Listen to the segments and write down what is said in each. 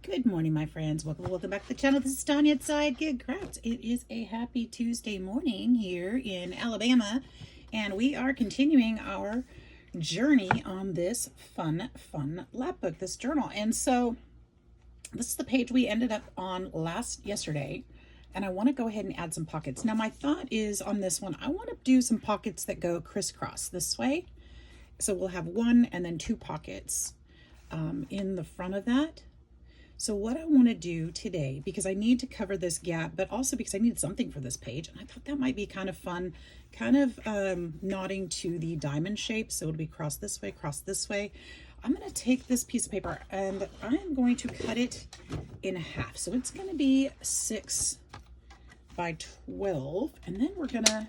Good morning, my friends. Welcome back to the channel. This is Tanya at Sidegigcrafts. It is a happy Tuesday morning here in Alabama, and we are continuing our journey on this fun lap book, this journal. And so this is the page we ended up on yesterday, and I want to go ahead and add some pockets. Now, my thought is on this one, I want to do some pockets that go crisscross this way. So we'll have one and then two pockets in the front of that. So what I want to do today, because I need to cover this gap, but also because I need something for this page, and I thought that might be kind of fun, kind of nodding to the diamond shape. So it'll be cross this way, I'm going to take this piece of paper and I'm going to cut it in half. So it's going to be 6 by 12, and then we're going to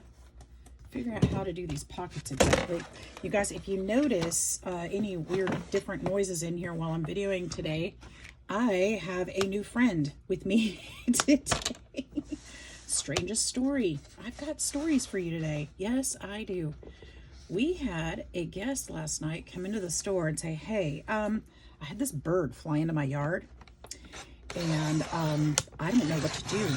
figure out how to do these pockets exactly. You guys, if you notice any weird different noises in here while I'm videoing today, I have a new friend with me today. Strangest story. I've got stories for you today. Yes, I do. We had a guest last night come into the store and say, hey, I had this bird fly into my yard and I didn't know what to do.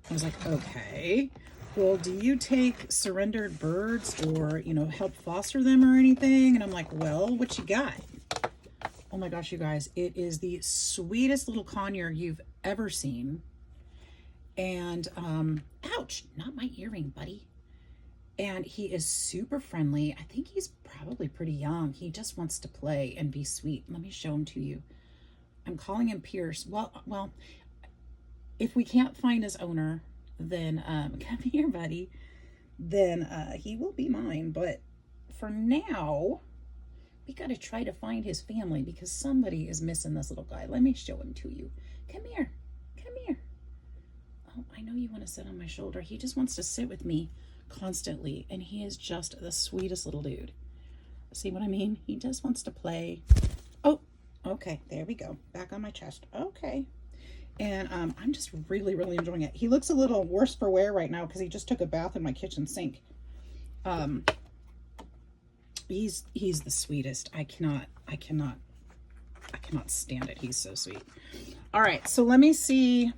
I was like, okay, well, do you take surrendered birds or, help foster them or anything? And I'm like, well, what you got? Oh my gosh, you guys, it is the sweetest little conure you've ever seen. And, ouch, not my earring, buddy. And he is super friendly. I think he's probably pretty young. He just wants to play and be sweet. Let me show him to you. I'm calling him Pierce. Well, if we can't find his owner, then, come here, buddy. Then, he will be mine. But for now, we got to try to find his family because somebody is missing this little guy. Let me show him to you. Come here. Come here. Oh, I know you want to sit on my shoulder. He just wants to sit with me constantly, and he is just the sweetest little dude. See what I mean? He just wants to play. Oh, okay. There we go. Back on my chest. Okay. And I'm just really enjoying it. He looks a little worse for wear right now because he just took a bath in my kitchen sink. He's the sweetest. I cannot stand it. He's so sweet. All right, so let me see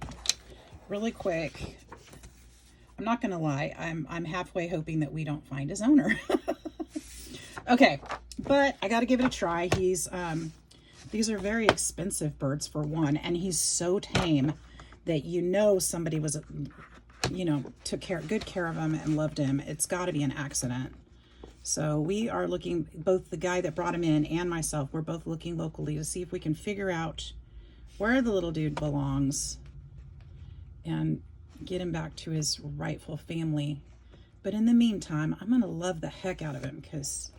really quick. I'm not gonna lie, I'm halfway hoping that we don't find his owner. Okay, but I gotta give it a try. He's these are very expensive birds for one, and he's so tame that somebody was took good care of him and loved him. It's got to be an accident. So we are looking, both the guy that brought him in and myself, we're both looking locally to see if we can figure out where the little dude belongs and get him back to his rightful family. But in the meantime, I'm going to love the heck out of him because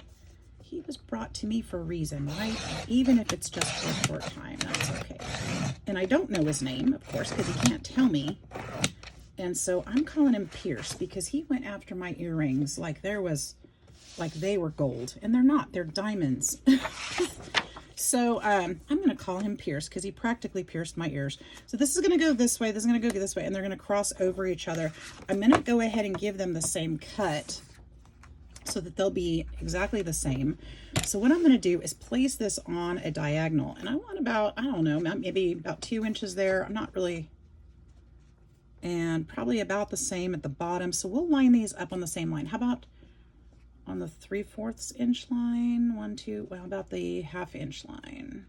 he was brought to me for a reason, right? Even if it's just for a short time, that's okay. And I don't know his name, of course, because he can't tell me. And so I'm calling him Pierce because he went after my earrings like they were gold, and they're not, they're diamonds. So I'm going to call him Pierce because he practically pierced my ears. So this is going to go this way, this is going to go this way, and they're going to cross over each other. I'm going to go ahead and give them the same cut so that they'll be exactly the same. So what I'm going to do is place this on a diagonal, and I want about, I don't know, maybe about 2 inches there. I'm not really, and probably about the same at the bottom. So we'll line these up on the same line. How about on the 3/4 inch line? 1, 2, well, about the 1/2 inch line.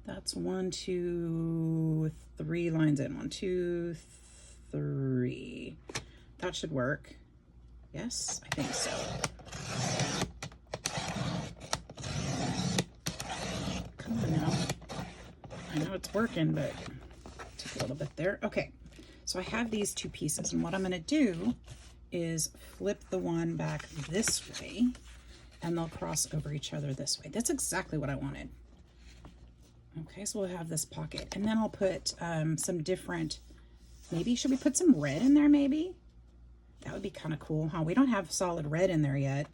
That's 1, 2, 3 lines in. 1, 2, 3. That should work. Yes, I think so. Come on now. I know it's working, but it took a little bit there. Okay, so I have these two pieces, and what I'm going to do is flip the one back this way, and they'll cross over each other this way. That's exactly what I wanted. Okay, so we'll have this pocket, and then I'll put some different, maybe, should we put some red in there maybe? That would be kind of cool, huh? We don't have solid red in there yet.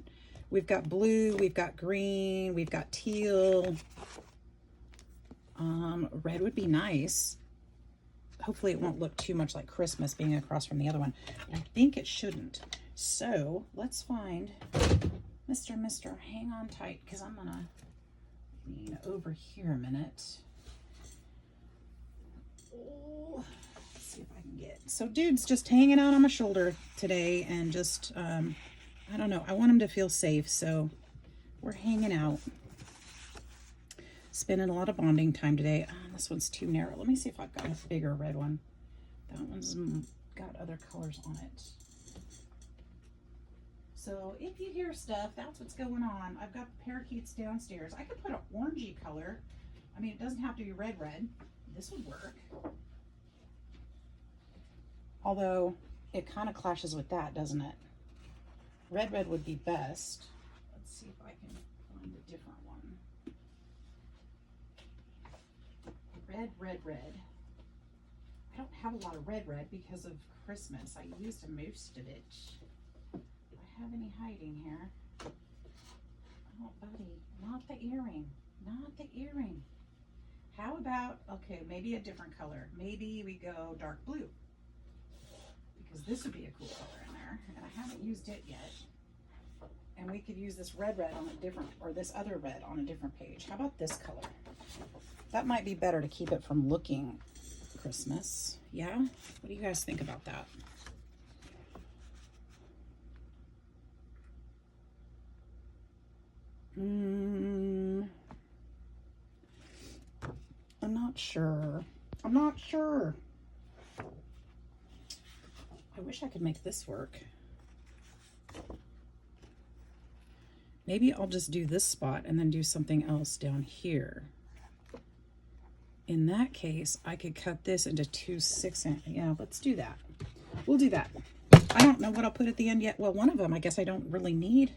We've got blue, we've got green, we've got teal. Red would be nice. Hopefully it won't look too much like Christmas being across from the other one. I think it shouldn't. So let's find Mr. Hang on tight, because I'm gonna lean over here a minute. Oh, let's see if I can get, so dude's just hanging out on my shoulder today, and just, I don't know, I want him to feel safe, so we're hanging out. Spending a lot of bonding time today. Oh, this one's too narrow. Let me see if I've got a bigger red one. That one's got other colors on it. So if you hear stuff, that's what's going on. I've got the parakeets downstairs. I could put an orangey color. I mean, it doesn't have to be red. This would work. Although it kind of clashes with that, doesn't it? Red would be best. Let's see if I can find a different one. Red. I don't have a lot of red because of Christmas. I used most of it. Do I have any hiding here? Oh, buddy, not the earring. Not the earring. How about, okay, maybe a different color. Maybe we go dark blue. Because this would be a cool color in there. And I haven't used it yet. And we could use this red on a different, or this other red on a different page. How about this color? That might be better to keep it from looking Christmas. Yeah? What do you guys think about that? I'm not sure. I'm not sure. I wish I could make this work. Maybe I'll just do this spot and then do something else down here. In that case, I could cut this into 2 6-inch. Yeah, let's do that. We'll do that. I don't know what I'll put at the end yet. Well, one of them I guess I don't really need.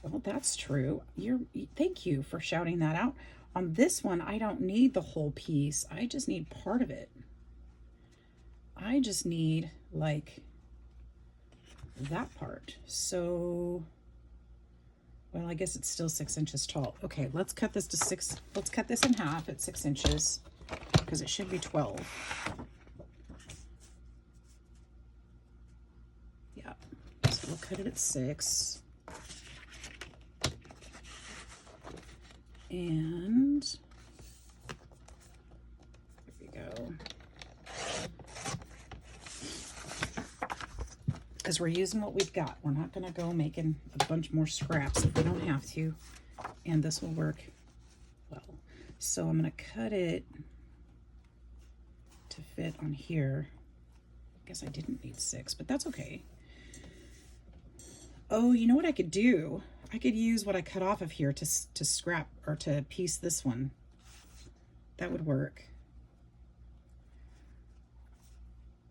Well, that's true. Thank you for shouting that out. On this one, I don't need the whole piece. I just need part of it. I just need like that part. So, well, I guess it's still 6 inches tall. Okay, let's cut this to 6. Let's cut this in half at 6 inches because it should be 12. Yeah, so we'll cut it at 6. And there we go. Because we're using what we've got. We're not going to go making a bunch more scraps if we don't have to. And this will work well. So I'm going to cut it to fit on here. I guess I didn't need 6, but that's okay. Oh, you know what I could do? I could use what I cut off of here to scrap or to piece this one. That would work.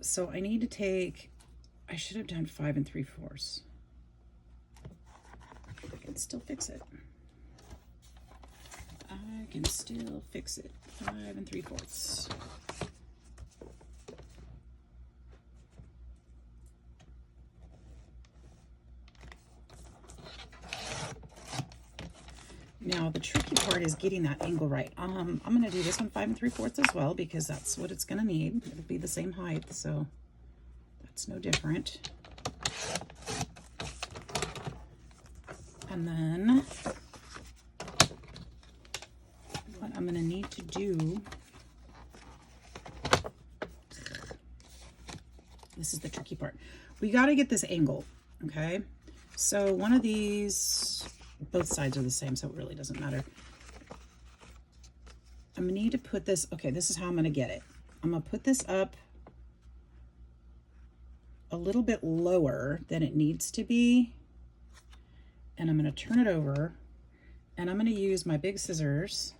So I need to take, I should have done 5 3/4. I can still fix it. I can still fix it. 5 3/4. Now the tricky part is getting that angle right. I'm going to do this one 5 3/4 as well because that's what it's going to need. It'll be the same height, so that's no different. And then what I'm going to need to do, this is the tricky part. We got to get this angle, okay? So one of these, both sides are the same, so it really doesn't matter. I'm going to need to put this, okay, this is how I'm going to get it. I'm going to put this up a little bit lower than it needs to be. And I'm going to turn it over. And I'm going to use my big scissors.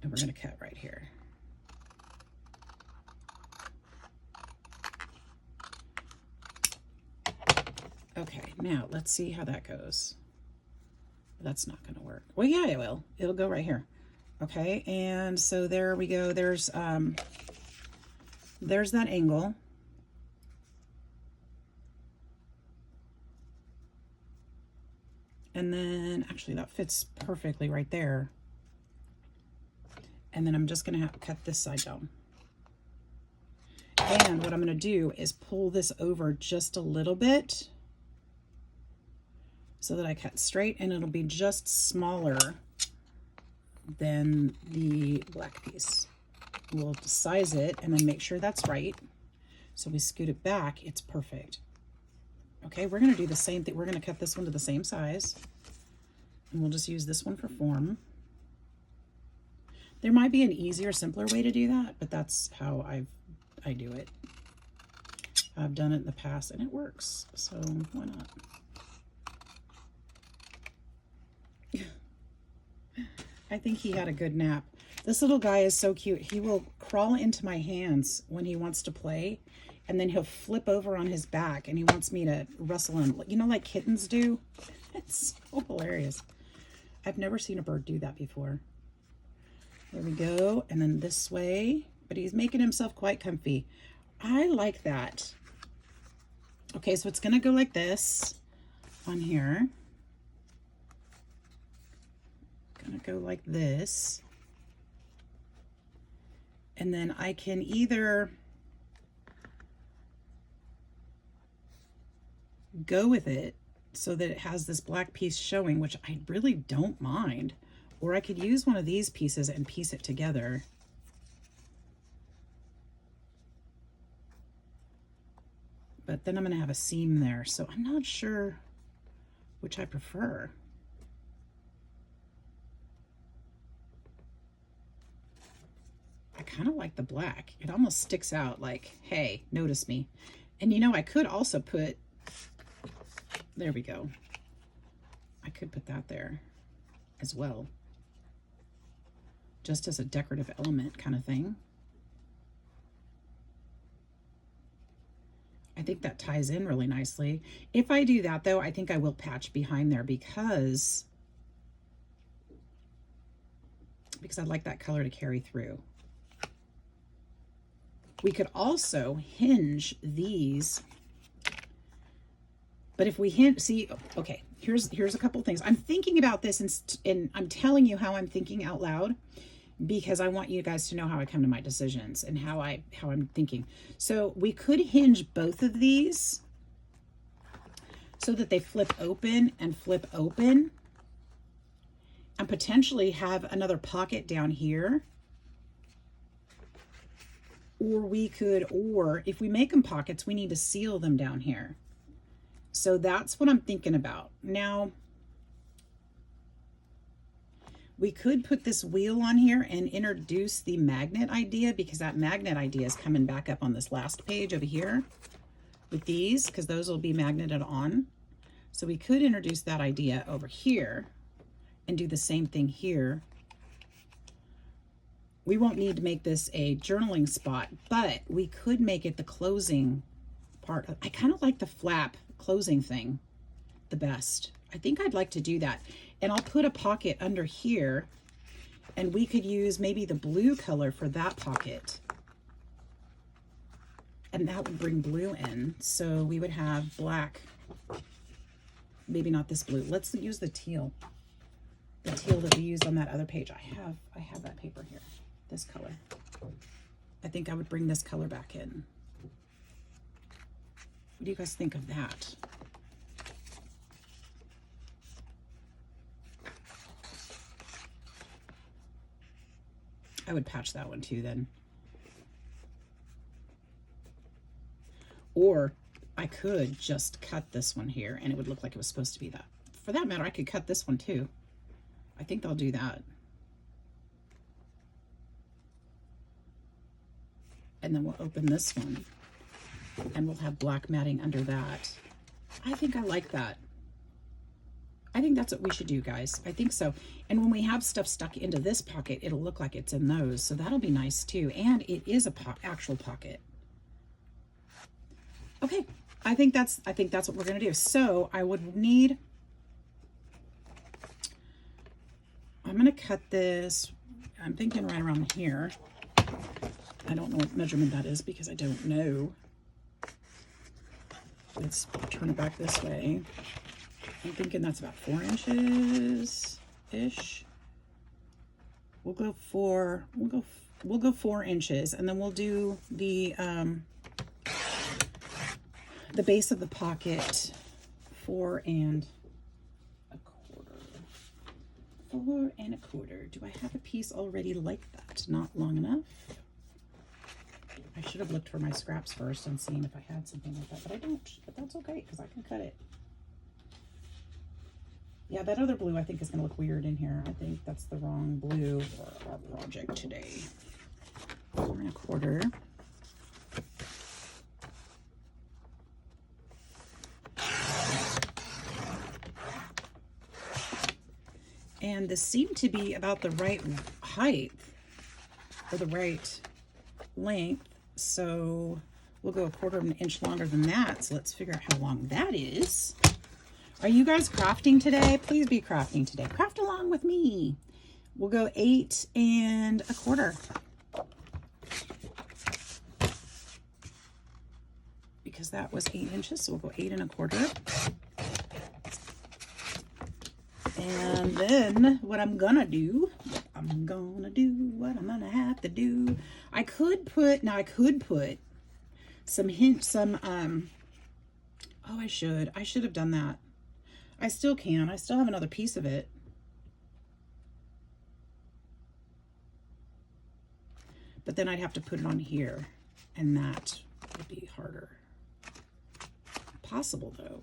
And we're going to cut right here. Okay, now let's see how that goes. That's not going to work. Well, yeah, it will. It'll go right here. Okay, and so there we go. There's that angle. And then actually that fits perfectly right there. And then I'm just going to have to cut this side down. And what I'm going to do is pull this over just a little bit so that I cut straight, and it'll be just smaller than the black piece. We'll size it and then make sure that's right. So we scoot it back, it's perfect. Okay, we're gonna do the same thing. We're gonna cut this one to the same size, and we'll just use this one for form. There might be an easier, simpler way to do that, but that's how I do it. I've done it in the past and it works, so why not? I think he had a good nap. This little guy is so cute. He will crawl into my hands when he wants to play, and then he'll flip over on his back and he wants me to wrestle him, you know, like kittens do. It's so hilarious. I've never seen a bird do that before. There we go, and then this way, but he's making himself quite comfy. I like that. Okay, so it's gonna go like this on here. Gonna go like this. And then I can either go with it so that it has this black piece showing, which I really don't mind, or I could use one of these pieces and piece it together. But then I'm gonna have a seam there, so I'm not sure which I prefer. I kind of like the black. It almost sticks out like, hey, notice me. And you know, I could also put, there we go. I could put that there as well, just as a decorative element kind of thing. I think that ties in really nicely. If I do that though, I think I will patch behind there because I'd like that color to carry through. We could also hinge these, but if we hinge, see, okay, here's a couple things. I'm thinking about this and I'm telling you how I'm thinking out loud because I want you guys to know how I come to my decisions and how I'm thinking. So we could hinge both of these so that they flip open and flip open, and potentially have another pocket down here. Or we could, or if we make them pockets, we need to seal them down here. So that's what I'm thinking about. Now, we could put this wheel on here and introduce the magnet idea, because that magnet idea is coming back up on this last page over here with these, because those will be magneted on. So we could introduce that idea over here and do the same thing here. We won't need to make this a journaling spot, but we could make it the closing part. I kind of like the flap closing thing the best. I think I'd like to do that. And I'll put a pocket under here, and we could use maybe the blue color for that pocket. And that would bring blue in. So we would have black, maybe not this blue. Let's use the teal that we used on that other page. I have that paper here. This color. I think I would bring this color back in. What do you guys think of that? I would patch that one too then. Or I could just cut this one here and it would look like it was supposed to be that. For that matter, I could cut this one too. I think I'll do that. And then we'll open this one and we'll have black matting under that. I think I like that. I think that's what we should do, guys. I think so. And when we have stuff stuck into this pocket, it'll look like it's in those. So that'll be nice too. And it is a actual pocket. Okay. I think that's what we're going to do. So I would need, I'm going to cut this. I'm thinking right around here. I don't know what measurement that is because I don't know. Let's turn it back this way. I'm thinking that's about 4 inches-ish. We'll go 4 inches, and then we'll do the base of the pocket 4 1/4. 4 1/4. Do I have a piece already like that? Not long enough. I should have looked for my scraps first and seen if I had something like that, but I don't. But that's okay, because I can cut it. Yeah, that other blue I think is going to look weird in here. I think that's the wrong blue for our project today. 4 1/4. And this seemed to be about the right height, or the right length. So we'll go 1/4 of an inch longer than that. So let's figure out how long that is. Are you guys crafting today? Please be crafting today. Craft along with me. We'll go 8 1/4. Because that was 8 inches, so we'll go 8 1/4. And then what I'm gonna do, what I'm gonna have to do. I could put some oh, I should have done that. I still can. I still have another piece of it. But then I'd have to put it on here, and that would be harder. Possible though.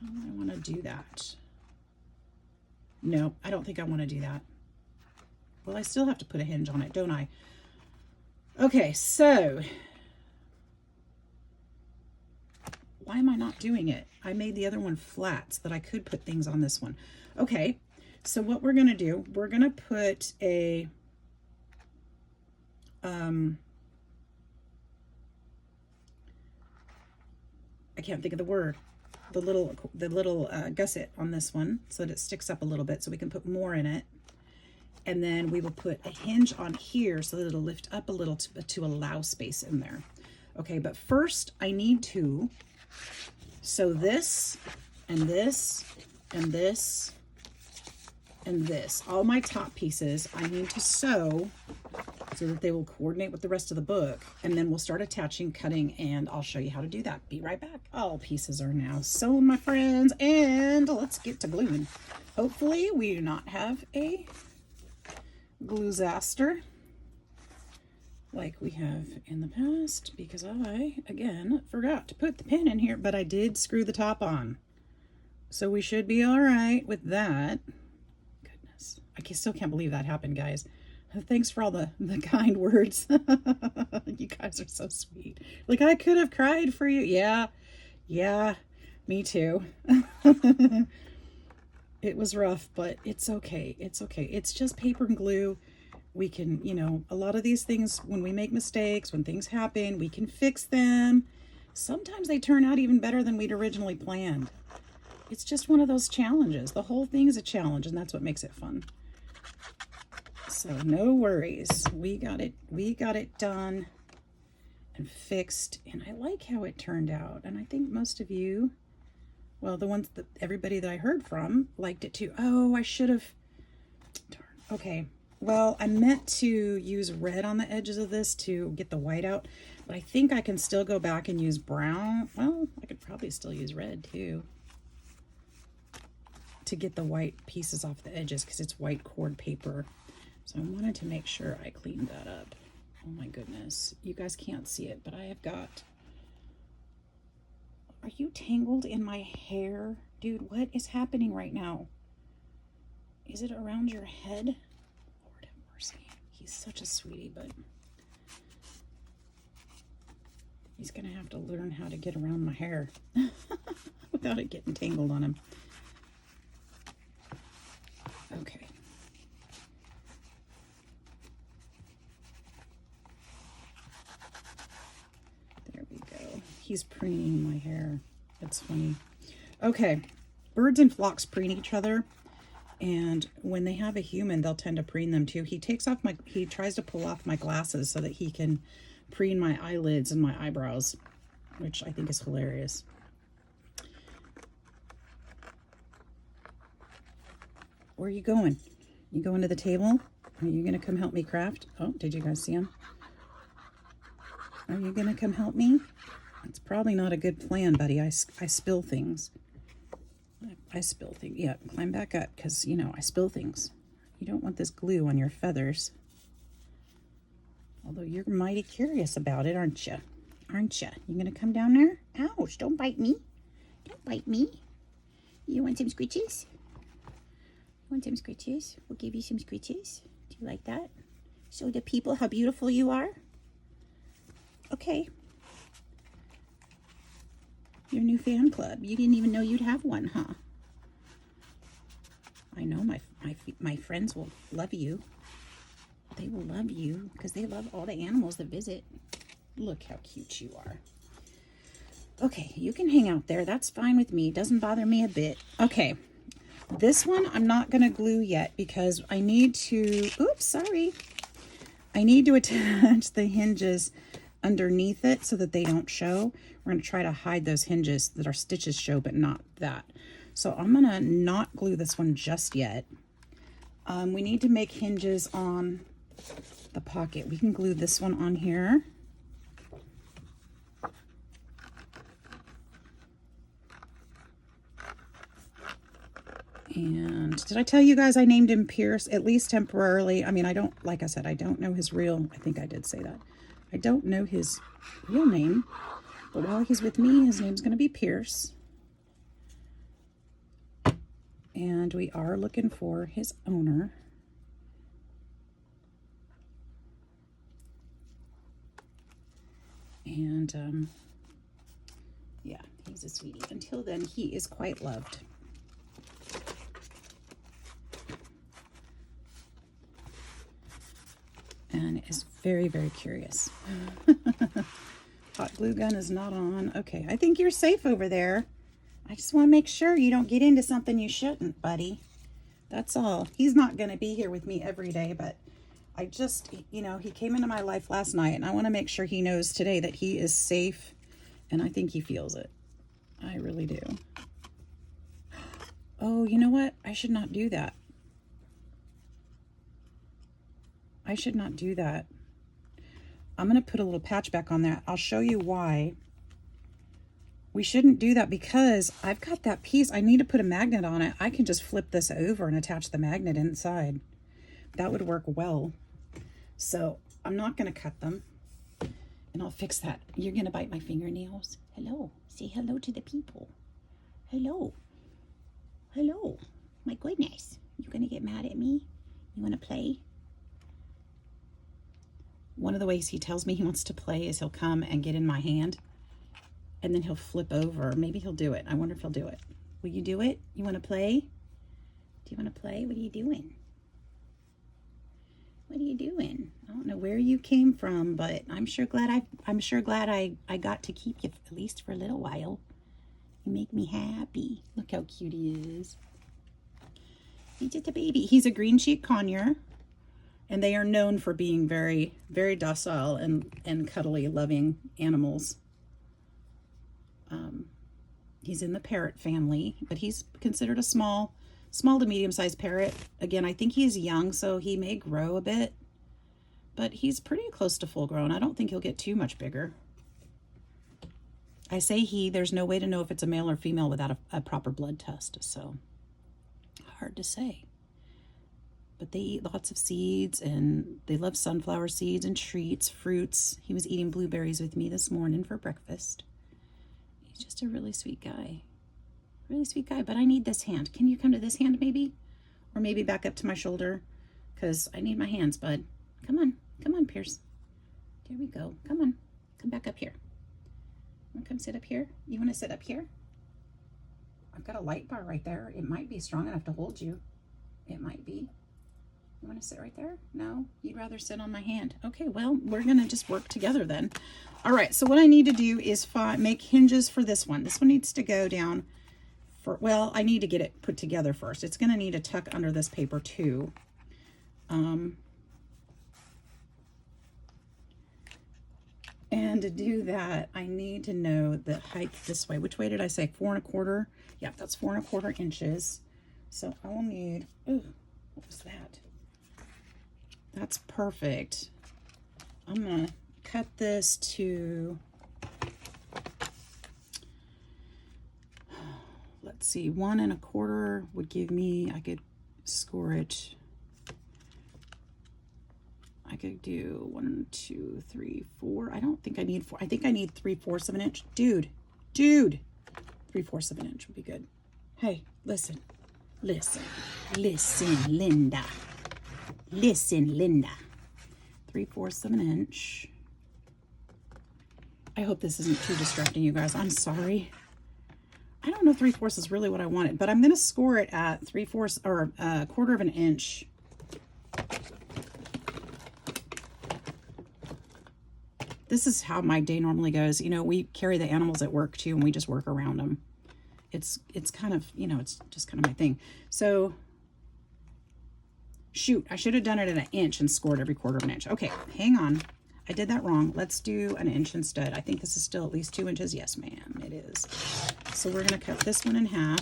How do I want to do that? No, I don't think I want to do that. Well, I still have to put a hinge on it, don't I? Okay, so why am I not doing it? I made the other one flat so that I could put things on this one. Okay, so what we're going to do, we're going to put a I can't think of the word. The little gusset on this one so that it sticks up a little bit so we can put more in it. And then we will put a hinge on here so that it'll lift up a little to allow space in there. Okay, but first I need to sew this and this and this and this. All my top pieces I need to sew so that they will coordinate with the rest of the book, and then we'll start attaching, cutting, and I'll show you how to do that. Be right back. All pieces are now sewn, my friends, and let's get to gluing. Hopefully we do not have a glue-zaster like we have in the past, because I, again, forgot to put the pin in here, but I did screw the top on. So we should be all right with that. Goodness, I still can't believe that happened, guys. Thanks for all the kind words. You guys are so sweet. Like, I could have cried for you. Yeah, me too. It was rough, but it's okay. It's okay. It's just paper and glue. We can, you know, a lot of these things, when we make mistakes, when things happen, we can fix them. Sometimes they turn out even better than we'd originally planned. It's just one of those challenges. The whole thing is a challenge, and that's what makes it fun. So no worries. We got it done and fixed, and I like how it turned out. And I think most of you, well, the ones that everybody that I heard from liked it too. Oh, I should have. Darn. Okay. Well, I meant to use red on the edges of this to get the white out, but I think I can still go back and use brown. Well, I could probably still use red too to get the white pieces off the edges because it's white cord paper. So I wanted to make sure I cleaned that up. Oh my goodness. You guys can't see it, but I have got... Are you tangled in my hair? Dude, what is happening right now? Is it around your head? Lord have mercy. He's such a sweetie, but he's gonna have to learn how to get around my hair without it getting tangled on him. Okay. There we go. He's preening my hair. That's funny. Okay. Birds and flocks preen each other. And when they have a human, they'll tend to preen them too. He tries to pull off my glasses so that he can preen my eyelids and my eyebrows, which I think is hilarious. Where are you going? You going to the table? Are you going to come help me craft? Oh, did you guys see him? Are you going to come help me? It's probably not a good plan, buddy. I spill things. I spill things. Yeah, climb back up because, you know, I spill things. You don't want this glue on your feathers. Although you're mighty curious about it, aren't you? Aren't you? You gonna come down there? Ouch, don't bite me. Don't bite me. You want some scritches? You want some scritches? We'll give you some scritches. Do you like that? Show the people how beautiful you are. Okay. Your new fan club. You didn't even know you'd have one, huh? I know my friends will love you. They will love you because they love all the animals that visit. Look how cute you are. Okay, you can hang out there. That's fine with me. Doesn't bother me a bit. Okay, this one I'm not going to glue yet because I need to, oops, sorry. I need to attach the hinges underneath it so that they don't show. We're going to try to hide those hinges that our stitches show, but not that. So I'm going to not glue this one just yet. We need to make hinges on the pocket. We can glue this one on here. And did I tell you guys I named him Pierce, at least temporarily? I mean, I don't, like I said, I don't know his real, I think I did say that. I don't know his real name, but while he's with me, his name's going to be Pierce. And we are looking for his owner. And, yeah, he's a sweetie. Until then, he is quite loved. And is very, very curious. Hot glue gun is not on. Okay, I think you're safe over there. I just want to make sure you don't get into something you shouldn't, buddy. That's all. He's not going to be here with me every day, but I just, you know, he came into my life last night, and I want to make sure he knows today that he is safe, and I think he feels it. I really do. Oh, you know what? I should not do that. I should not do that. I'm going to put a little patch back on that. I'll show you why. We shouldn't do that because I've got that piece. I need to put a magnet on it. I can just flip this over and attach the magnet inside. That would work well. So I'm not going to cut them. And I'll fix that. You're going to bite my fingernails. Hello. Say hello to the people. Hello. Hello. My goodness. You going to get mad at me? You want to play? One of the ways he tells me he wants to play is he'll come and get in my hand. And then he'll flip over. Maybe he'll do it. I wonder if he'll do it. Will you do it? You want to play? Do you want to play? What are you doing? What are you doing? I don't know where you came from, but I'm sure glad I got to keep you at least for a little while. You make me happy. Look how cute he is. He's just a baby. He's a green cheek conure, and they are known for being very, very docile and cuddly, loving animals. He's in the parrot family, but he's considered a small to medium-sized parrot. Again, I think he's young, so he may grow a bit, but he's pretty close to full grown. I don't think he'll get too much bigger. I say he, there's no way to know if it's a male or female without a proper blood test, so hard to say. But they eat lots of seeds, and they love sunflower seeds and treats, fruits. He was eating blueberries with me this morning for breakfast. He's just a really sweet guy. Really sweet guy, but I need this hand. Can you come to this hand maybe? Or maybe back up to my shoulder, because I need my hands, bud. Come on, Pierce. There we go. Come on, come back up here. Want to come sit up here? You want to sit up here? I've got a light bar right there. It might be strong enough to hold you. It might be. You want to sit right there? No? You'd rather sit on my hand. Okay, well, we're going to just work together then. All right, so what I need to do is make hinges for this one. This one needs to go down for, well, I need to get it put together first. It's going to need a tuck under this paper too. And to do that, I need to know the height this way. Which way did I say? 4 1/4? Yeah, that's 4 1/4 inches. So I will need, ooh, what was that? That's perfect. I'm going to cut this to, let's see, 1 1/4 would give me, I could score it. I could do 1, 2, 3, 4. I don't think I need 4. I think I need 3/4 of an inch. Dude, 3/4 of an inch would be good. Hey, listen, Linda. Listen, Linda. 3/4 of an inch. I hope this isn't too distracting, you guys. I'm sorry. I don't know if 3/4 is really what I wanted, but I'm going to score it at 3/4 or 1/4 of an inch. This is how my day normally goes. You know, we carry the animals at work too, and we just work around them. It's kind of, you know, it's just kind of my thing. So, shoot, I should have done it at 1 inch and scored every 1/4 of an inch. Okay, hang on. I did that wrong. Let's do 1 inch instead. I think this is still at least 2 inches. Yes, ma'am, it is. So we're going to cut this one in half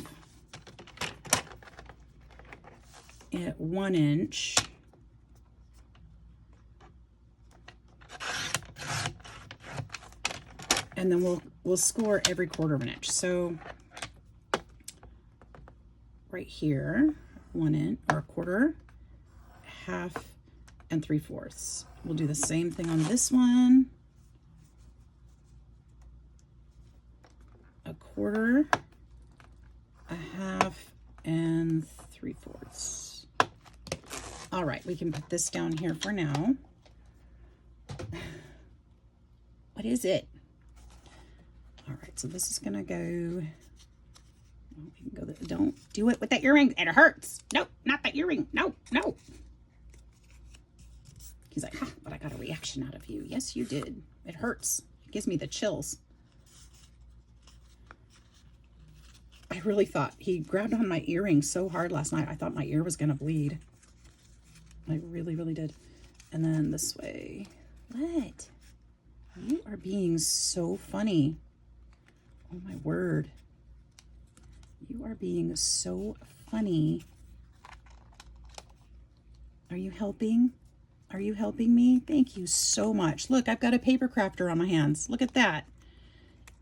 at 1 inch. And then we'll score every 1/4 of an inch. So right here, 1 inch or 1/4, 1/2, and 3/4. We'll do the same thing on this one. 1/4, 1/2, and 3/4. All right, we can put this down here for now. What is it? All right, so this is gonna go. Well, we can go. Don't do it with that earring. It hurts. Nope, not that earring. No, no. He's like, huh, but I got a reaction out of you. Yes, you did. It hurts. It gives me the chills. I really thought he grabbed on my earring so hard last night. I thought my ear was gonna bleed. I really, really did. And then this way. What? You are being so funny. Oh my word. You are being so funny. Are you helping? Are you helping me? Thank you so much. Look, I've got a paper crafter on my hands. Look at that.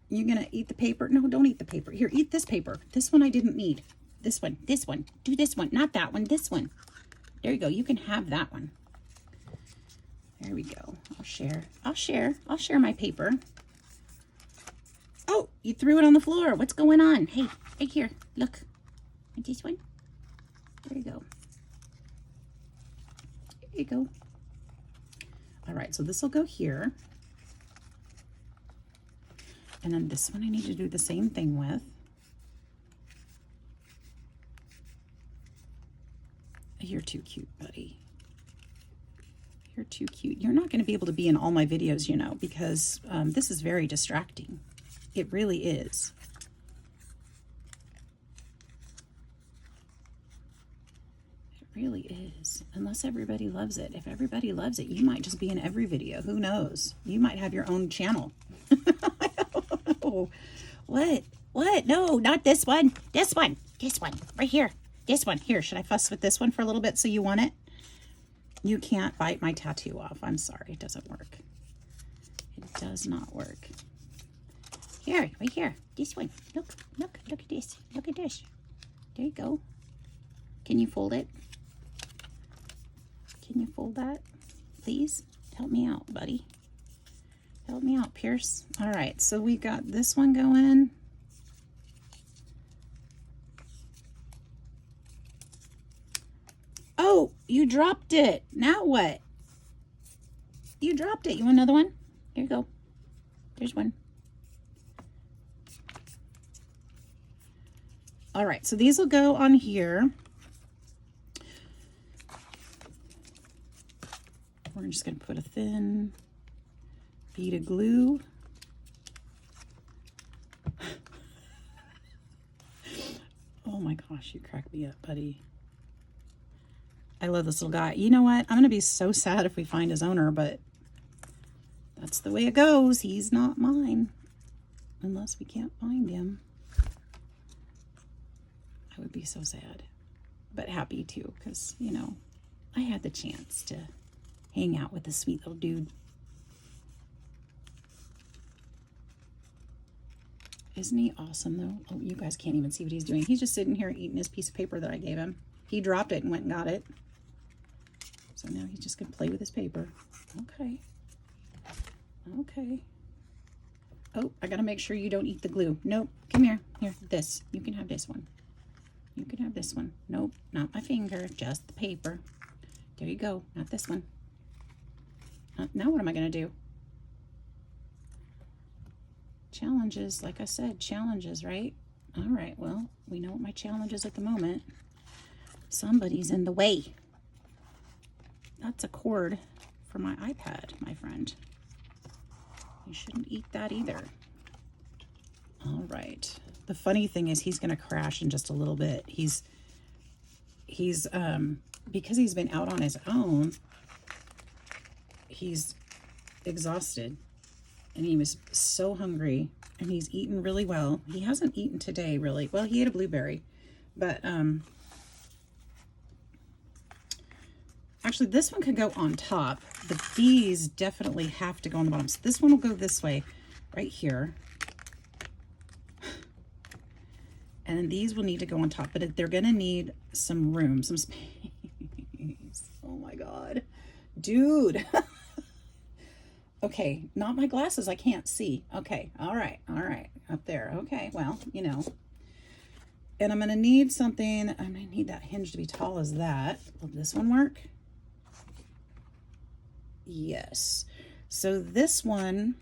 You're gonna eat the paper? No, don't eat the paper. Here, eat this paper. This one I didn't need. This one, this one. Do this one, not that one, this one. There you go. You can have that one. There we go. I'll share. I'll share my paper. Oh, you threw it on the floor. What's going on? Hey, right here. Look. This one. There you go. There you go. All right, so this will go here. And then this one I need to do the same thing with. You're too cute, buddy. You're too cute. You're not going to be able to be in all my videos, you know, because this is very distracting. It really is. It really is. Unless everybody loves it. If everybody loves it, you might just be in every video. Who knows? You might have your own channel. What? What? No, not this one. This one. This one. Right here. This one. Here, should I fuss with this one for a little bit so you want it? You can't bite my tattoo off. I'm sorry. It doesn't work. It does not work. Here, right here. This one. Look, look, look at this. Look at this. There you go. Can you fold it? Can you fold that? Please? Help me out, buddy. Help me out, Pierce. All right, so we got this one going. Oh, you dropped it. Now what? You dropped it. You want another one? Here you go. There's one. All right, so these will go on here. We're just going to put a thin bead of glue. Oh my gosh, you crack me up, buddy. I love this little guy. You know what? I'm going to be so sad if we find his owner, but that's the way it goes. He's not mine unless we can't find him. I would be so sad, but happy too, because, you know, I had the chance to hang out with this sweet little dude. Isn't he awesome, though? Oh, you guys can't even see what he's doing. He's just sitting here eating his piece of paper that I gave him. He dropped it and went and got it. So now he's just going to play with his paper. Okay. Okay. Oh, I got to make sure you don't eat the glue. Nope. Come here. Here, this. You can have this one. You can have this one. Nope, not my finger, just the paper. There you go. Not this one. Now what am I going to do? Challenges, like I said, challenges, right? All right, well, we know what my challenge is at the moment. Somebody's in the way. That's a cord for my iPad, my friend. You shouldn't eat that either. All right. The funny thing is he's going to crash in just a little bit. He's because he's been out on his own, he's exhausted and he was so hungry, and he's eaten really well. He hasn't eaten today really. Well, he ate a blueberry, but actually this one could go on top, but these definitely have to go on the bottom. So this one will go this way right here. And then these will need to go on top, but they're going to need some room, some space. Oh my God. Dude. Okay, not my glasses. I can't see. Okay, all right. Up there. Okay, well, you know. And I'm going to need something. I'm going to need that hinge to be tall as that. Will this one work? Yes. So this one,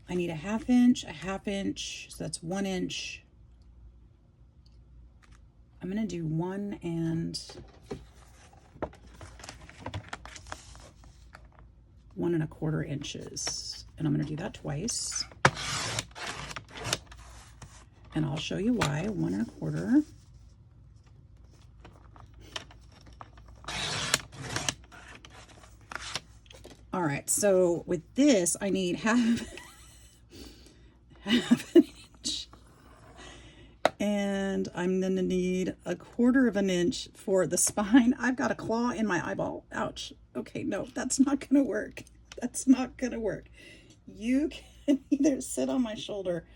I need a half inch, so that's 1 inch. I'm going to do 1 1.25 inches. And I'm going to do that twice. And I'll show you why. 1.25. All right, so with this, I need half an inch, and I'm gonna need 1/4 inch for the spine. I've got a claw in my eyeball. Ouch. Okay, no, that's not gonna work. That's not gonna work. You can either sit on my shoulder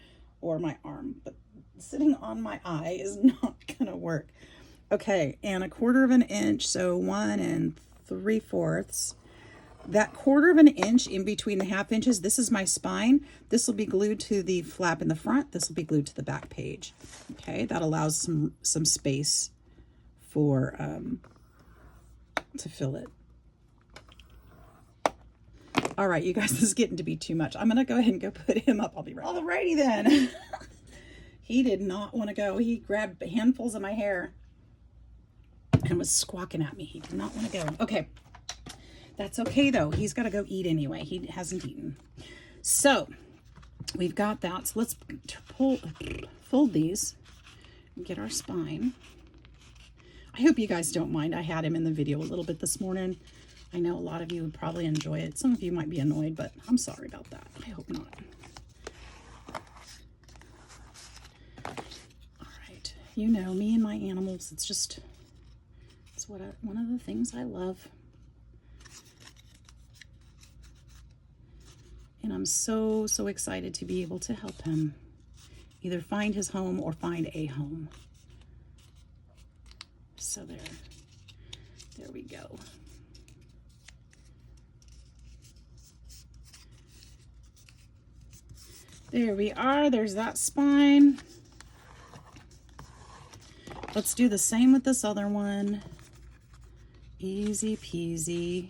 or my arm, but sitting on my eye is not gonna work. Okay, and 1/4 inch, so 1 3/4. That 1/4 inch in between the half inches, this is my spine. This will be glued to the flap in the front. This will be glued to the back page. Okay, that allows some space for to fill it. All right, you guys, this is getting to be too much. I'm gonna go ahead and go put him up. I'll be right. Alrighty then. He did not want to go. He grabbed handfuls of my hair and was squawking at me. He did not want to go. Okay. That's okay though. He's got to go eat anyway. He hasn't eaten. So we've got that. So let's fold these and get our spine. I hope you guys don't mind. I had him in the video a little bit this morning. I know a lot of you would probably enjoy it. Some of you might be annoyed, but I'm sorry about that. I hope not. All right. You know, me and my animals, it's one of the things I love. And I'm so excited to be able to help him either find his home or find a home. So there we go. There we are. There's that spine. Let's do the same with this other one. Easy peasy.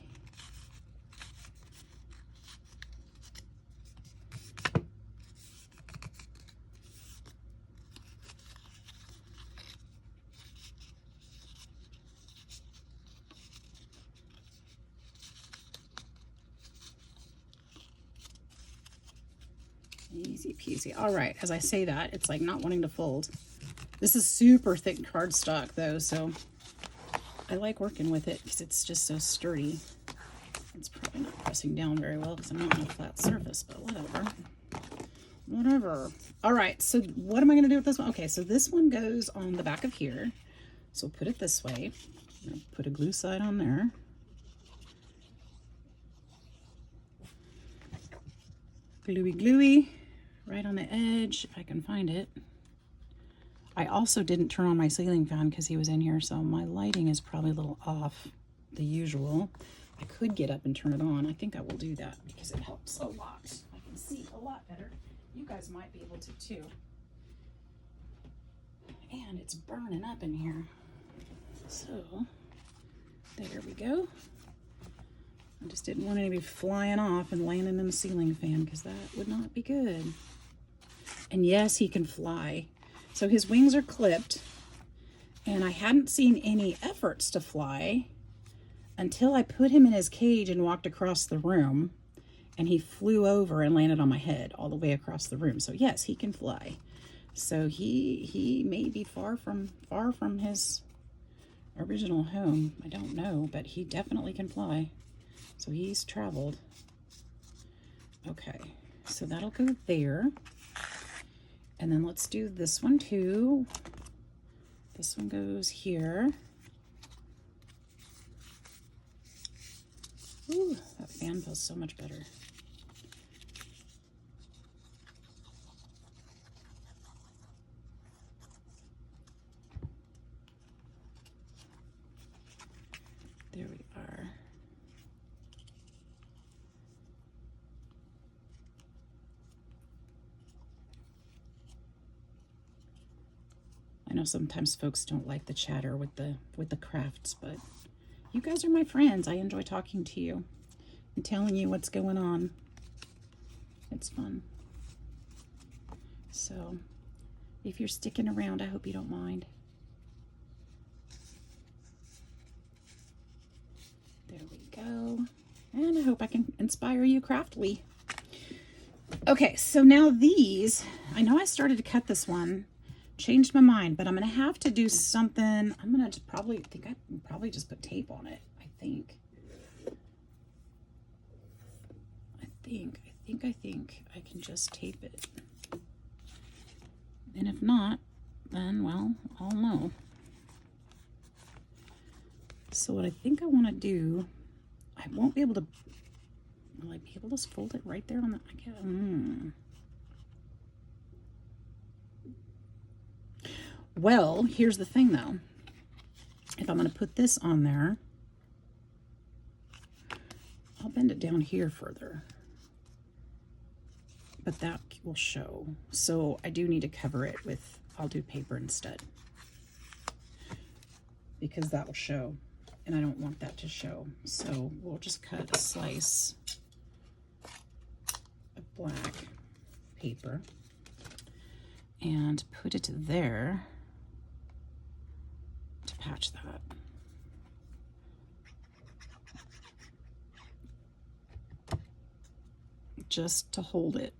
Easy peasy. All right, as I say that, it's like not wanting to fold. This is super thick cardstock though, so I like working with it because it's just so sturdy. It's probably not pressing down very well because I'm not on a flat surface, but whatever. All right, so what am I going to do with this one? Okay, so this one goes on the back of here. So put it this way. I'm going to put a glue side on there. Gluey, right on the edge, if I can find it. I also didn't turn on my ceiling fan because he was in here, so my lighting is probably a little off the usual. I could get up and turn it on. I think I will do that because it helps a lot. I can see a lot better. You guys might be able to too. And it's burning up in here. So, there we go. I just didn't want any flying off and landing in the ceiling fan because that would not be good. And yes, he can fly. So his wings are clipped, and I hadn't seen any efforts to fly until I put him in his cage and walked across the room, and he flew over and landed on my head all the way across the room. So yes, he can fly. So he may be far from his original home. I don't know, but he definitely can fly. So he's traveled. Okay, so that'll go there. And then let's do this one too. This one goes here. Ooh, that fan feels so much better. There we are. I know sometimes folks don't like the chatter with the crafts, but you guys are my friends. I enjoy talking to you and telling you what's going on. It's fun. So if you're sticking around, I hope you don't mind. There we go. And I hope I can inspire you craftily. Okay, so now these, I know I started to cut this one, changed my mind, but I'm going to have to do something. I'm going to probably just put tape on it. I think I can just tape it. And if not, then, well, I'll know. So what I think I want to do, I won't be able to, will I be able to fold it right there on the, I can't, Well, here's the thing though. If I'm going to put this on there, I'll bend it down here further. But that will show. So I do need to cover it with, I'll do paper instead. Because that will show. And I don't want that to show. So we'll just cut a slice of black paper and put it there to patch that. Just to hold it.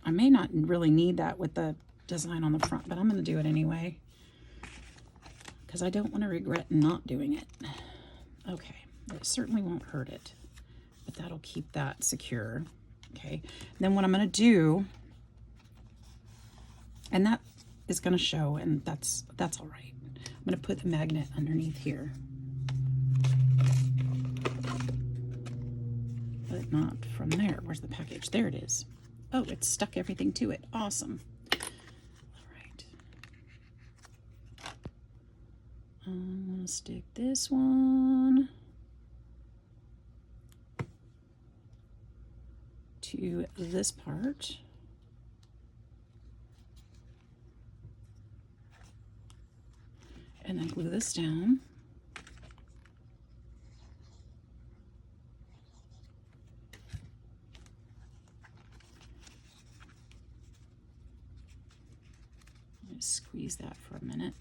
I may not really need that with the design on the front, but I'm going to do it anyway because I don't want to regret not doing it. Okay, it certainly won't hurt it, but that'll keep that secure. Okay, then what I'm going to do, and that is going to show, and that's all right. I'm going to put the magnet underneath here, but not from there. Where's the package? There it is. Oh, it stuck everything to it. Awesome. All right. I'm going to stick this one to this part. And then glue this down. Squeeze that for a minute.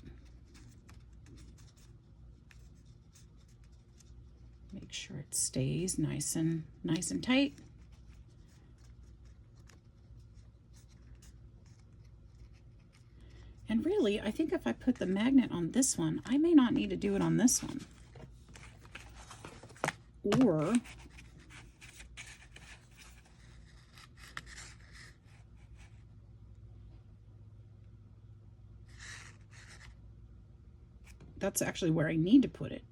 Make sure it stays nice and tight. And really, I think if I put the magnet on this one, I may not need to do it on this one. Or that's actually where I need to put it.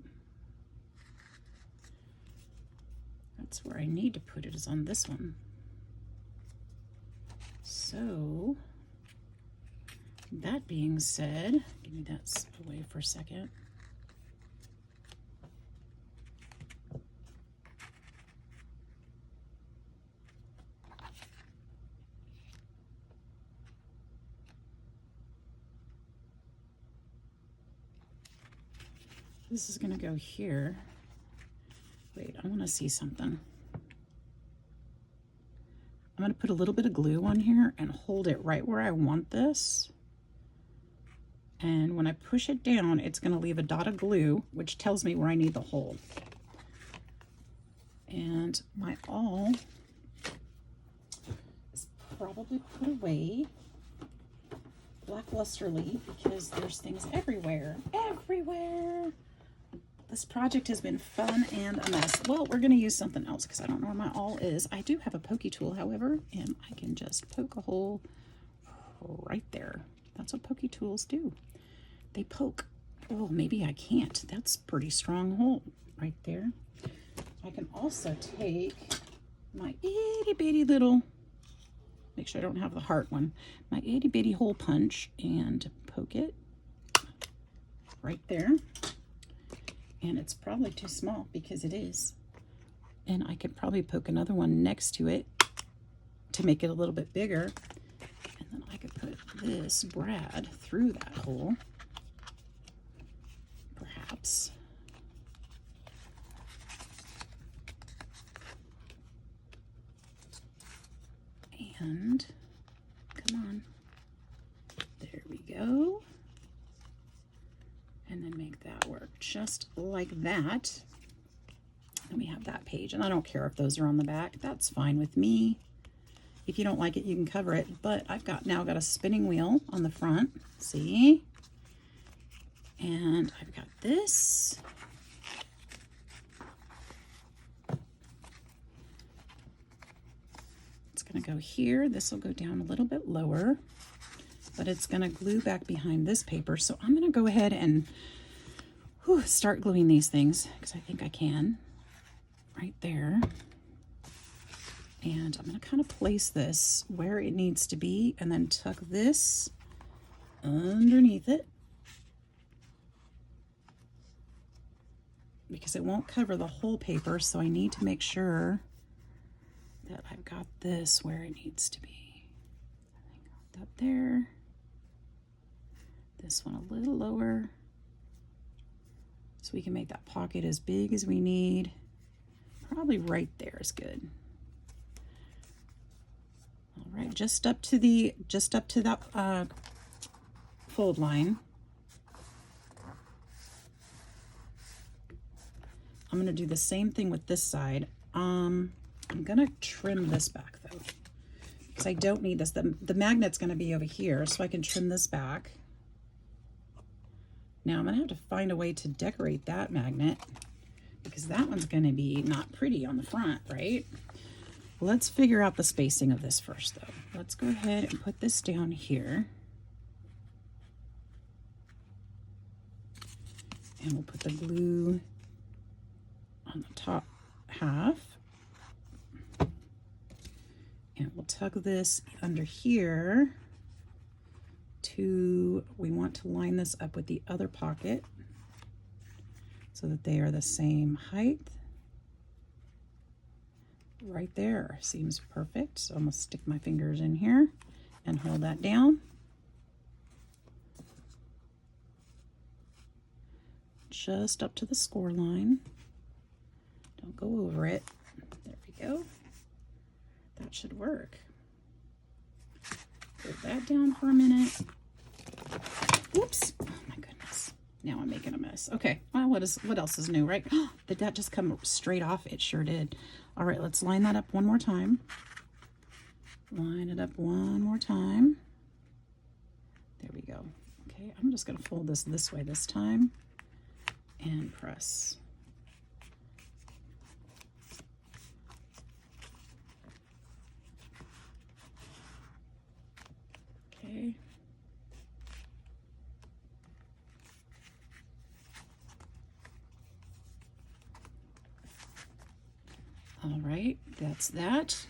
That's where I need to put it, is on this one. So that being said, give me that away for a second. This is going to go here. Wait, I want to see something. I'm going to put a little bit of glue on here and hold it right where I want this. And when I push it down, it's going to leave a dot of glue, which tells me where I need the hole. And my awl is probably put away lacklusterly because there's things everywhere. Everywhere! This project has been fun and a mess. Well, we're going to use something else because I don't know where my awl is. I do have a pokey tool, however, and I can just poke a hole right there. That's what pokey tools do. They poke. Oh, maybe I can't. That's a pretty strong hole right there. I can also take my itty bitty little, make sure I don't have the heart one, my itty bitty hole punch and poke it right there. And it's probably too small because it is. And I could probably poke another one next to it to make it a little bit bigger. And then I could put this brad through that hole, perhaps. And come on. There we go. And then make that work just like that. And we have that page, and I don't care if those are on the back. That's fine with me. If you don't like it, you can cover it. But I've now got a spinning wheel on the front. See? And I've got this. It's going to go here. This will go down a little bit lower, but it's going to glue back behind this paper. So I'm going to go ahead and start gluing these things because I think I can right there. And I'm going to kind of place this where it needs to be and then tuck this underneath it because it won't cover the whole paper. So I need to make sure that I've got this where it needs to be. I think up there. This one a little lower so we can make that pocket as big as we need. Probably right there is good. All right, just up to that fold line. I'm going to do the same thing with this side. I'm going to trim this back though because I don't need this. The magnet's going to be over here, so I can trim this back. Now I'm going to have to find a way to decorate that magnet because that one's going to be not pretty on the front, right? Let's figure out the spacing of this first though. Let's go ahead and put this down here. And we'll put the glue on the top half. And we'll tuck this under here. We want to line this up with the other pocket so that they are the same height. Right there seems perfect. So I'm going to stick my fingers in here and hold that down. Just up to the score line. Don't go over it. There we go. That should work. Put that down for a minute. Oops. Oh my goodness. Now I'm making a mess. Okay. Well, what else is new, right? Did that just come straight off? It sure did. All right, let's line that up one more time. Line it up one more time. There we go. Okay, I'm just going to fold this way this time and press. Okay. All right, that's that.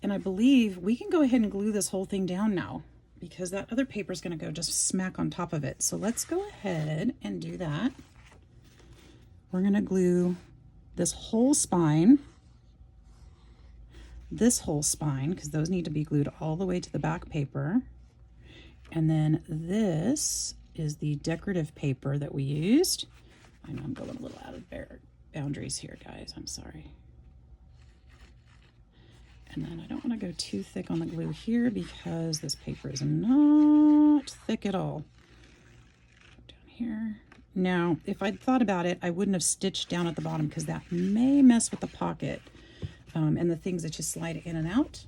And I believe we can go ahead and glue this whole thing down now because that other paper is going to go just smack on top of it. So let's go ahead and do that. We're going to glue this whole spine, because those need to be glued all the way to the back paper. And then this is the decorative paper that we used. I know I'm going a little out of boundaries here, guys. I'm sorry. And then I don't want to go too thick on the glue here because this paper is not thick at all. Down here. Now, if I'd thought about it, I wouldn't have stitched down at the bottom because that may mess with the pocket and the things that you slide in and out.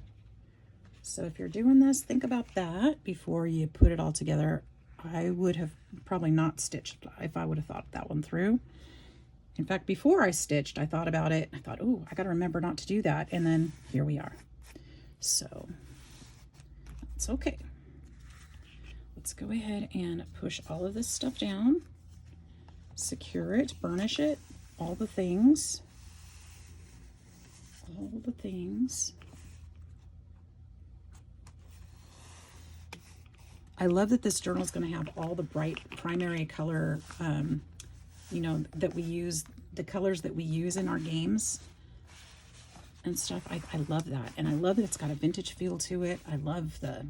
So if you're doing this, think about that before you put it all together. I would have probably not stitched if I would have thought that one through. In fact, before I stitched, I thought about it. I thought, oh, I got to remember not to do that. And then here we are. So that's okay. Let's go ahead and push all of this stuff down, secure it, burnish it, all the things. All the things. I love that this journal is going to have all the bright primary color, you know, that we use, the colors that we use in our games and stuff. I love that. And I love that it's got a vintage feel to it. I love it.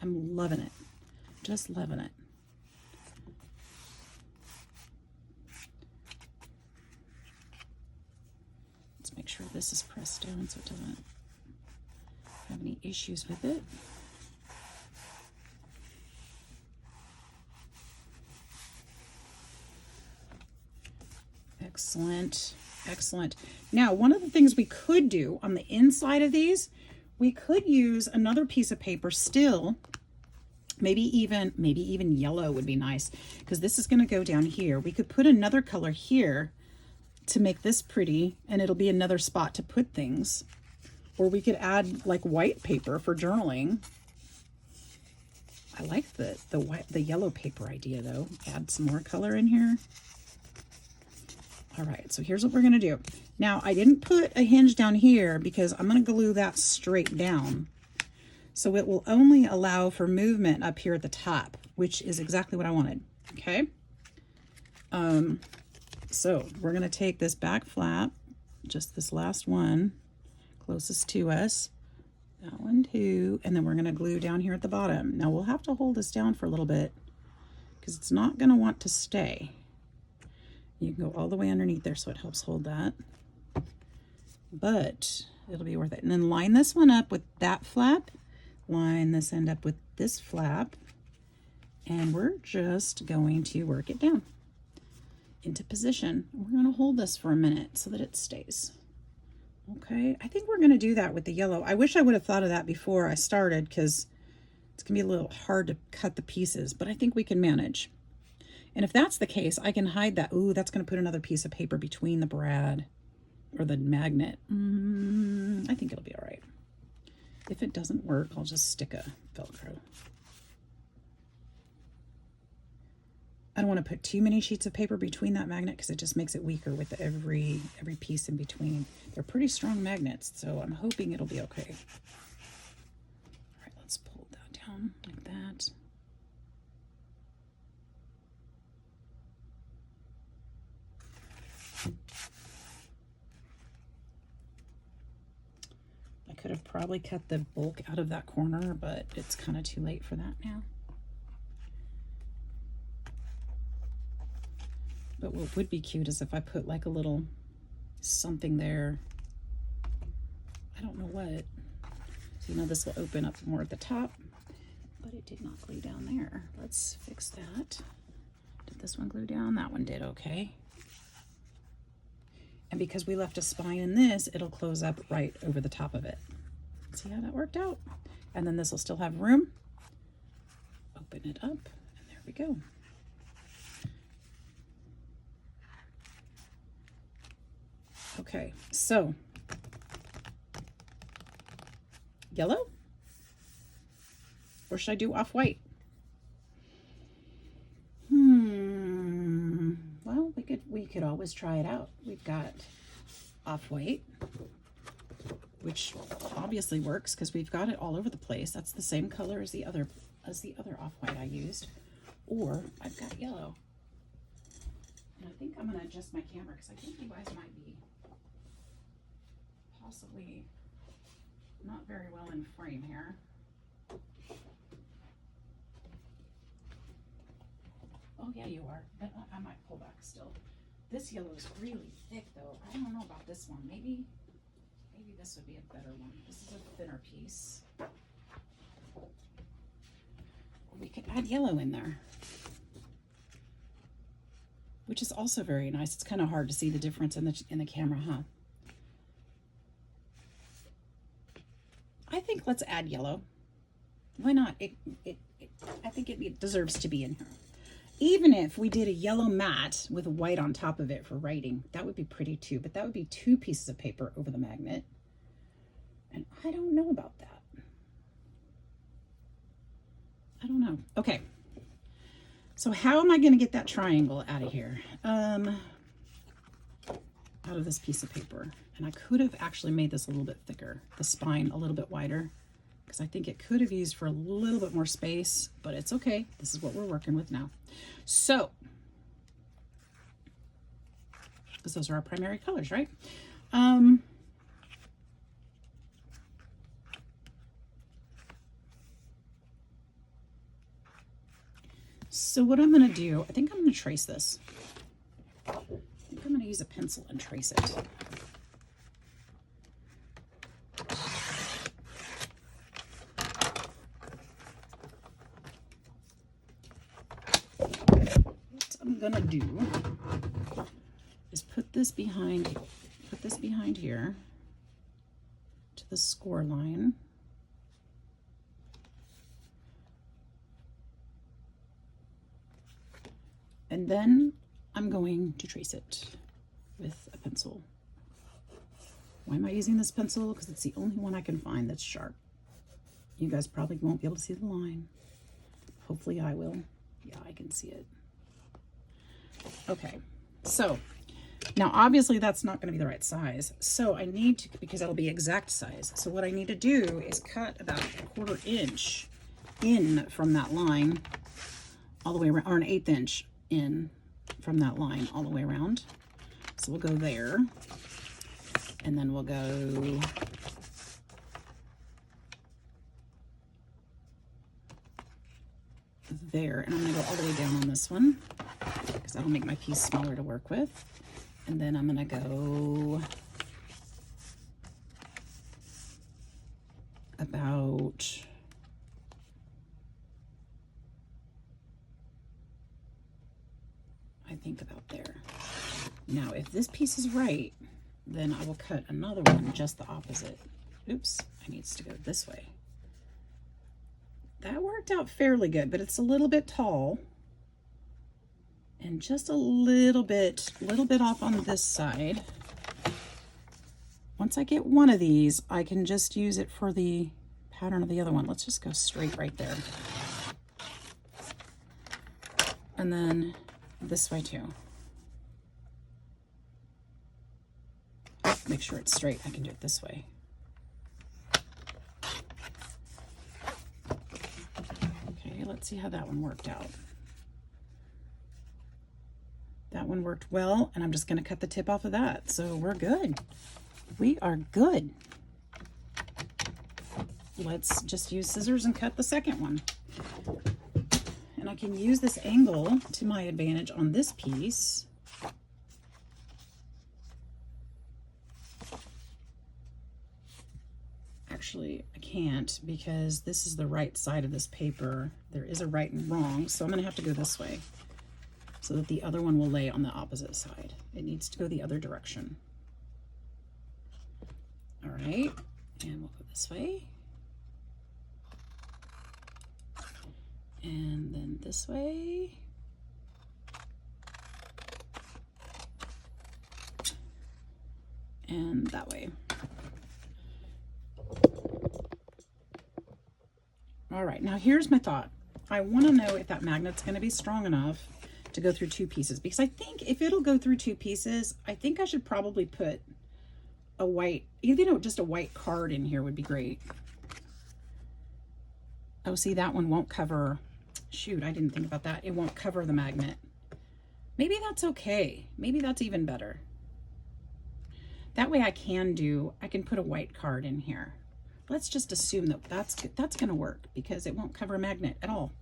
I'm loving it. Just loving it. Let's make sure this is pressed down so it doesn't have any issues with it. Excellent, excellent. Now, one of the things we could do on the inside of these, we could use another piece of paper still, maybe even yellow would be nice, because this is going to go down here. We could put another color here to make this pretty, and it'll be another spot to put things. Or we could add like white paper for journaling. I like the yellow paper idea though. Add some more color in here. All right, so here's what we're gonna do. Now, I didn't put a hinge down here because I'm gonna glue that straight down. So it will only allow for movement up here at the top, which is exactly what I wanted, okay? So we're gonna take this back flap, just this last one, closest to us, that one too, and then we're gonna glue down here at the bottom. Now we'll have to hold this down for a little bit because it's not gonna want to stay. You can go all the way underneath there so it helps hold that, but it'll be worth it. And then line this one up with that flap, line this end up with this flap, and we're just going to work it down into position. We're going to hold this for a minute so that it stays. Okay, I think we're going to do that with the yellow. I wish I would have thought of that before I started because it's going to be a little hard to cut the pieces, but I think we can manage. And if that's the case, I can hide that. Ooh, that's going to put another piece of paper between the brad or the magnet. I think it'll be all right. If it doesn't work, I'll just stick a Velcro. I don't want to put too many sheets of paper between that magnet because it just makes it weaker with every piece in between. They're pretty strong magnets, so I'm hoping it'll be okay. All right, let's pull that down like that. I could have probably cut the bulk out of that corner, but it's kind of too late for that now. But what would be cute is if I put like a little something there. I don't know what. So, you know, this will open up more at the top, but it did not glue down there. Let's fix that. Did this one glue down? That one did, okay. And because we left a spine in this, it'll close up right over the top of it. See how that worked out? And then this will still have room. Open it up, and there we go. Okay, so yellow, or should I do off-white? Well, we could always try it out. We've got off-white. which obviously works because we've got it all over the place. That's the same color as the other off-white I used. Or I've got yellow. And I think I'm going to adjust my camera because I think you guys might be possibly not very well in frame here. Oh yeah, you are, but I might pull back still. This yellow is really thick though. I don't know about this one. Maybe this would be a better one. This is a thinner piece. We could add yellow in there, which is also very nice. It's kind of hard to see the difference in the camera, huh? I think let's add yellow. Why not? I think it deserves to be in here. Even if we did a yellow mat with white on top of it for writing, that would be pretty too, but that would be 2 pieces of paper over the magnet. And I don't know about that. I don't know. Okay. So how am I going to get that triangle out of here? Out of this piece of paper. And I could have actually made this a little bit thicker, the spine a little bit wider, because I think it could have used for a little bit more space, but it's okay. This is what we're working with now. So, because those are our primary colors, right? So what I'm going to do, I think I'm going to trace this. I think I'm going to use a pencil and trace it. What I'm going to do is put this behind here to the score line. And then I'm going to trace it with a pencil. Why am I using this pencil? Because it's the only one I can find that's sharp. You guys probably won't be able to see the line. Hopefully I will. Yeah, I can see it. Okay, so now obviously that's not going to be the right size. So I need to, because that'll be exact size. So what I need to do is cut about 1/4 inch in from that line all the way around, or an 1/8 inch in from that line all the way around. So we'll go there, and then we'll go there, and I'm going to go all the way down on this one because that'll make my piece smaller to work with. And then I'm going to go about about there. Now, if this piece is right, then I will cut another one just the opposite. Oops, it needs to go this way. That worked out fairly good, but it's a little bit tall and just a little bit off on this side. Once I get one of these, I can just use it for the pattern of the other one. Let's just go straight right there. And then this way too. Make sure it's straight. I can do it this way. Okay, let's see how that one worked out. That one worked well, and I'm just going to cut the tip off of that. So we're good. We are good. Let's just use scissors and cut the second one. And I can use this angle to my advantage on this piece. Actually, I can't because this is the right side of this paper. There is a right and wrong, so I'm going to have to go this way so that the other one will lay on the opposite side. It needs to go the other direction. All right, and we'll go this way. And then this way. And that way. All right, now here's my thought. I want to know if that magnet's going to be strong enough to go through 2 pieces, because I think if it'll go through 2 pieces, I think I should probably put a white, you know, just a white card in here would be great. Oh, see, that one won't cover, shoot, I didn't think about that. It won't cover the magnet. Maybe that's okay. Maybe that's even better. That way I can put a white card in here. Let's just assume that that's going to work because it won't cover a magnet at all.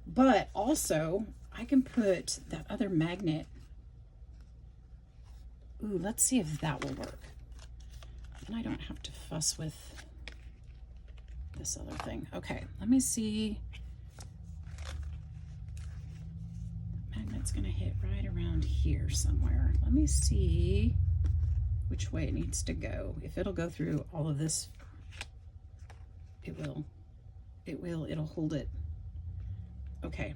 But also, I can put that other magnet. Ooh, let's see if that will work. And I don't have to fuss with this other thing. Okay, let me see. The magnet's going to hit right around here somewhere. Let me see which way it needs to go. If it'll go through all of this, it will. It'll hold it. Okay,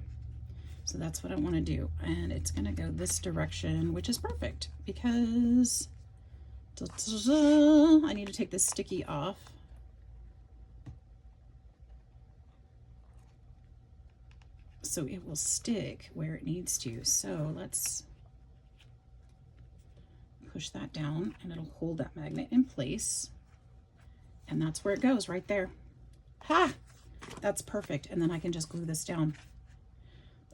so that's what I want to do, and it's going to go this direction, which is perfect because I need to take this sticky off. So it will stick where it needs to. So let's push that down and it'll hold that magnet in place, and that's where it goes, right there. Ha! That's perfect, and then I can just glue this down.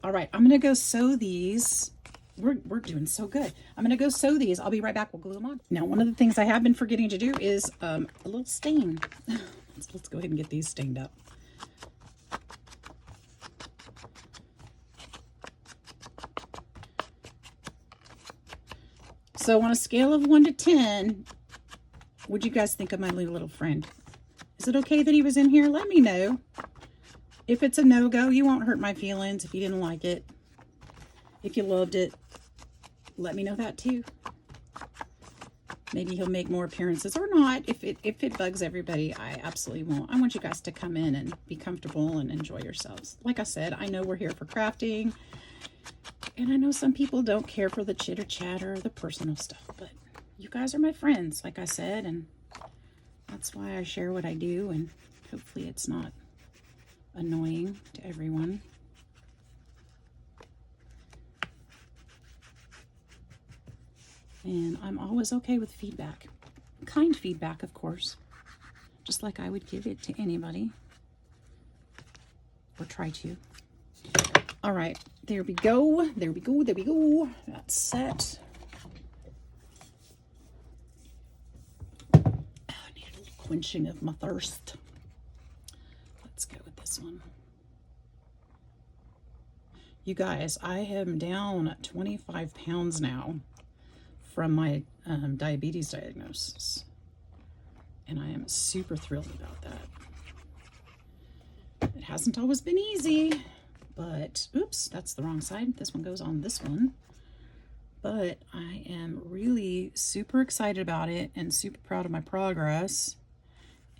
All right, I'm gonna go sew these. We're doing so good. I'm gonna go sew these. I'll be right back. We'll glue them on. Now, one of the things I have been forgetting to do is a little stain. Let's go ahead and get these stained up. So on a scale of 1 to 10, what'd you guys think of my little friend? Is it okay that he was in here? Let me know. If it's a no-go, you won't hurt my feelings if you didn't like it. If you loved it, let me know that too. Maybe he'll make more appearances or not. If it bugs everybody, I absolutely won't. I want you guys to come in and be comfortable and enjoy yourselves. Like I said, I know we're here for crafting, and I know some people don't care for the chitter chatter, the personal stuff, but you guys are my friends, like I said, and that's why I share what I do, and hopefully it's not annoying to everyone. And I'm always okay with feedback. Kind feedback, of course. Just like I would give it to anybody. Or try to. All right, there we go. There we go. There we go. That's set. Oh, I need a little quenching of my thirst. Let's go with this one. You guys, I am down 25 pounds now from my diabetes diagnosis, and I am super thrilled about that. It hasn't always been easy, but oops, that's the wrong side. This one goes on this one. But I am really super excited about it and super proud of my progress.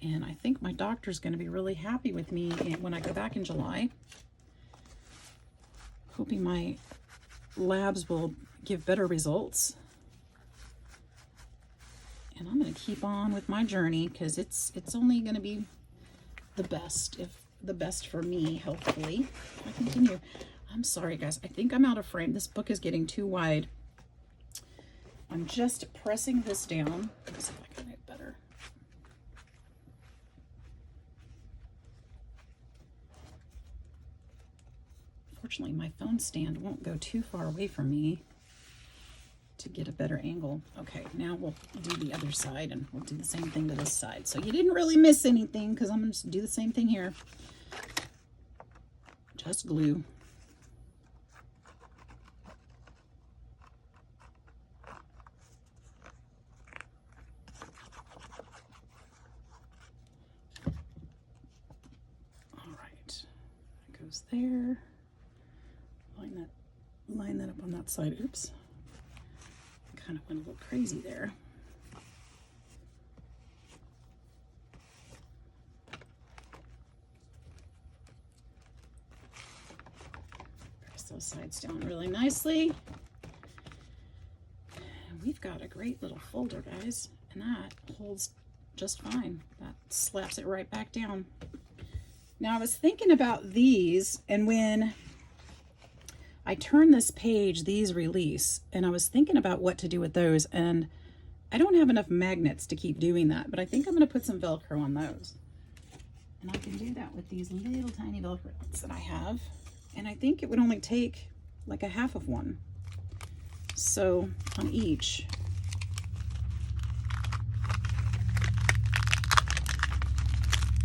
And I think my doctor's going to be really happy with me when I go back in July. Hoping my labs will give better results. And I'm going to keep on with my journey because it's only going to be the best, if the best for me, hopefully. I continue. I'm sorry, guys. I think I'm out of frame. This book is getting too wide. I'm just pressing this down. Let's see if I can make it better. Fortunately, my phone stand won't go too far away from me to get a better angle. Okay, now we'll do the other side, and we'll do the same thing to this side. So you didn't really miss anything because I'm going to do the same thing here. Just glue. All right, that goes there. Line that up on that side. Oops. Kind of went a little crazy there. Press those sides down really nicely. And we've got a great little folder, guys, and that holds just fine. That slaps it right back down. Now, I was thinking about these, and when I turn this page, these release, and I was thinking about what to do with those, and I don't have enough magnets to keep doing that, but I think I'm going to put some Velcro on those. And I can do that with these little tiny Velcros that I have. And I think it would only take like a half of one. So on each.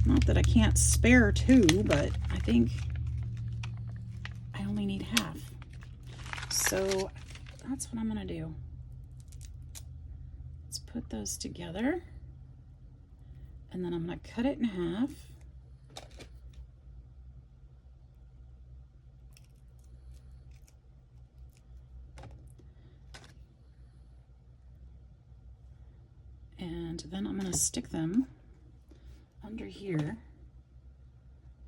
Not that I can't spare two, but I think I only need half. So that's what I'm going to do. Let's put those together. And then I'm going to cut it in half. And then I'm going to stick them under here,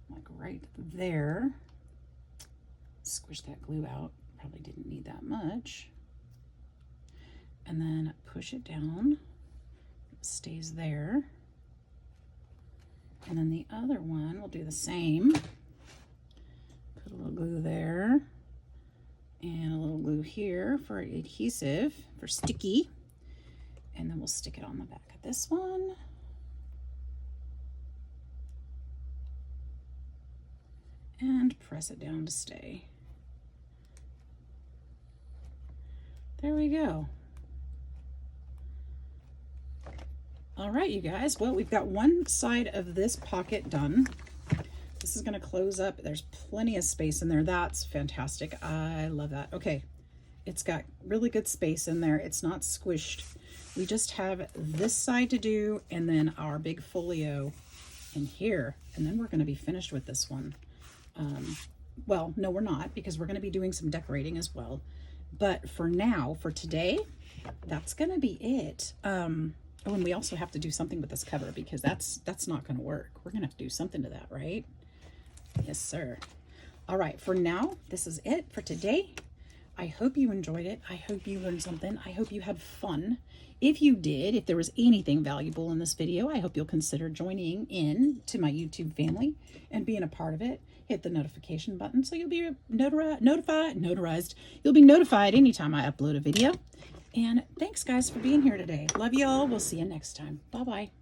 like right there. Squish that glue out. Probably didn't need that much. And then push it down. It stays there. And then the other one will do the same. Put a little glue there. And a little glue here for adhesive, for sticky. And then we'll stick it on the back of this one. And press it down to stay. There we go. All right, you guys. Well, we've got one side of this pocket done. This is going to close up. There's plenty of space in there. That's fantastic. I love that. Okay. It's got really good space in there. It's not squished. We just have this side to do and then our big folio in here. And then we're going to be finished with this one. Well, no, we're not, because we're going to be doing some decorating as well. But for now, for today, that's going to be it. Oh, and we also have to do something with this cover, because that's not going to work. We're going to have to do something to that, right? Yes, sir. All right, for now, this is it for today. I hope you enjoyed it. I hope you learned something. I hope you had fun. If you did, if there was anything valuable in this video, I hope you'll consider joining in to my YouTube family and being a part of it. Hit the notification button so you'll be notarized. You'll be notified anytime I upload a video. And thanks, guys, for being here today. Love you all. We'll see you next time. Bye-bye.